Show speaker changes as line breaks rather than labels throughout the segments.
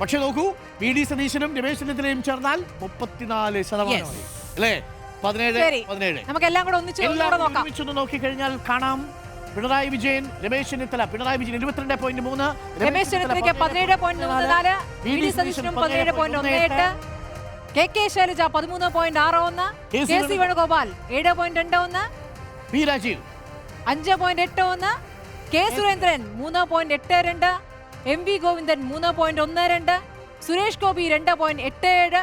പക്ഷെ നോക്കൂ, V D സതീശനും രമേശ് ചെന്നിത്തലയും ചേർന്നാൽ 34% അല്ലേ? 17.
നമുക്കെല്ലാം കൂടെ
ഒരുമിച്ചൊന്ന് നോക്കിക്കഴിഞ്ഞാൽ കാണാം, പിണറായി വിജയൻ, രമേശ് ചെന്നിത്തല. പിണറായി വിജയൻ 22.3,
രമേശ് ചെന്നിത്തലയ്ക്ക് 17.14, വി ഡി സതീശനും 17.18, K Shailaja 13.61, K C Venugopal 7.21,
P Rajeev
5.81, K Surendran 3.82, M V Govindan 3.12, Suresh Gopi 2.87,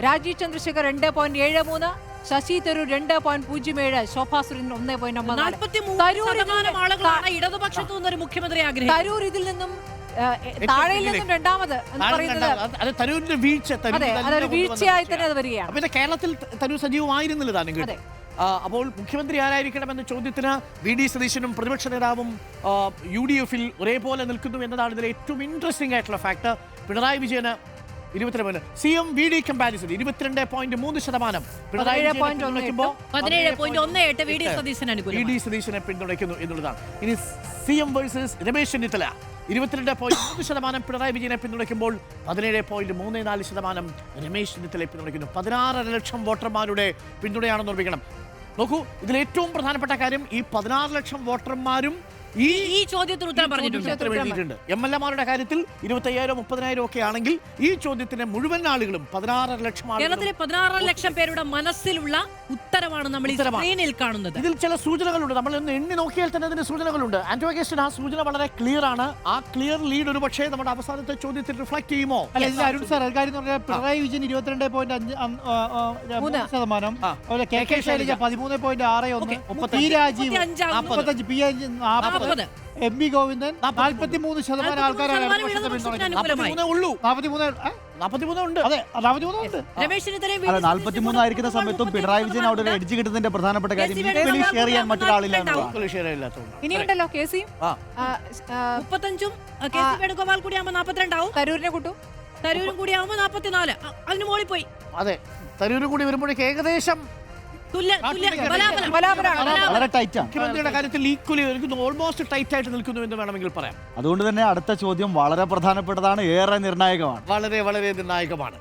Rajeev Chandrasekhar 2.73, Shashi Tharoor 2.07, Shobha Surendran 1.9.
ഇടതുപക്ഷത്തു നിന്നൊരു മുഖ്യമന്ത്രി ആഗ്രഹിച്ചു.
തരൂർ ഇതിൽ നിന്നും താഴെയിൽ നിന്നും രണ്ടാമത് എന്ന് പറയുന്നത്
തരൂരിന്റെ വീഴ്ച,
അതൊരു വീഴ്ചയായി തന്നെ അത് വരികയാണ്.
പിന്നെ കേരളത്തിൽ തരൂർ സജീവമായിരുന്നില്ല താനും കേട്ടോ. അപ്പോൾ മുഖ്യമന്ത്രി ആരായിരിക്കണമെന്ന ചോദ്യത്തിന് വി ഡി സതീശനും പ്രതിപക്ഷ നേതാവും UDF-ൽ ഒരേപോലെ നിൽക്കുന്നു എന്നതാണ് ഇതിലെ ഏറ്റവും ഇൻട്രസ്റ്റിംഗ് ആയിട്ടുള്ള ഫാക്ട്. പിണറായി വിജയന് 22, CM VD comparison 22.3%, Pinarayi
17.18 V D സതീശനെ
പിന്തുണയ്ക്കുന്നു എന്നുള്ളതാണ്. ഇനി CM വേഴ്സസ് രമേശ് ചെന്നിത്തല 22.3% പിണറായി വിജയനെ പിന്തുണയ്ക്കുമ്പോൾ 17.34% രമേശ് ചെന്നിത്തലയെ പിന്തുണയ്ക്കുന്നു. 16 ലക്ഷം വോട്ടർമാരുടെ പിന്തുണയാണെന്ന് ഓർമ്മിക്കണം. നോക്കൂ, ഇതിൽ ഏറ്റവും പ്രധാനപ്പെട്ട കാര്യം, ഈ 16 ലക്ഷം വോട്ടർമാരും
ഈ ചോദ്യത്തിന് ഉത്തരം പറഞ്ഞിട്ടുണ്ട്.
MLA-മാരുടെ കാര്യത്തിൽ 25,000 30,000 ഒക്കെ ആണെങ്കിൽ ഈ ചോദ്യത്തിന് മുഴുവൻ ആളുകളും 16 ലക്ഷം
കേരളത്തിലെ 16 ലക്ഷം പേരുടെ മനസ്സിലുള്ള ഉത്തരമാണ് നമ്മൾ ഈ സ്ക്രീനിൽ കാണുന്നത്.
ഇതിൽ ചില സൂചനകളുണ്ട്. നമ്മൾ ഒന്ന് എണ്ണി നോക്കിയാൽ തന്നെ അതിന്റെ സൂചനകളുണ്ട്. ആന്റോ അഗസ്റ്റിൻ, ആ സൂചന വളരെ ക്ലിയർ ആണ്. ആ ക്ലിയർ ലീഡ് ഒരു പക്ഷേ നമ്മുടെ അവസാനത്തെ ചോദ്യത്തിൽ റിഫ്ലക്ട് ചെയ്യുമോ?
അരുൺ സാർ, കാര്യം Pinarayi Vijayan 22.5%, K Shailaja 13.61, P Rajeev 55, P 40, M V Govindan 43% ആൾക്കാരാണ്.
43 ആയിരിക്കുന്ന സമയത്തും പിണറായി വിജയൻ അവിടെ ഒരു എഡ്ജ് കിട്ടുന്നതിന്റെ പ്രധാനപ്പെട്ട കാര്യം ഷെയർ ചെയ്യാൻ മറ്റൊരാളില്ല.
ഇനിയുണ്ടല്ലോ K C
35, K C Venugopal കൂടി ആവുമ്പോൾ 42 ആവും.
തരൂരിനെ കൂട്ടും,
തരൂരും കൂടി ആവുമ്പോൾ 44. അതിന് മോളിൽ പോയി.
അതെ, തരൂരും കൂടി വരുമ്പോഴേക്ക് ഏകദേശം
വളരെ ടൈറ്റാണ്.
മുഖ്യമന്ത്രിയുടെ കാര്യത്തിൽ ഈക്വലി ഓൾമോസ്റ്റ് ടൈറ്റ് ആയിട്ട് നിൽക്കുന്നു എന്ന് വേണമെങ്കിൽ പറയാം.
അതുകൊണ്ട് തന്നെ അടുത്ത ചോദ്യം വളരെ പ്രധാനപ്പെട്ടതാണ്, ഏറെ നിർണായകമാണ്.
വളരെ വളരെ നിർണായകമാണ്.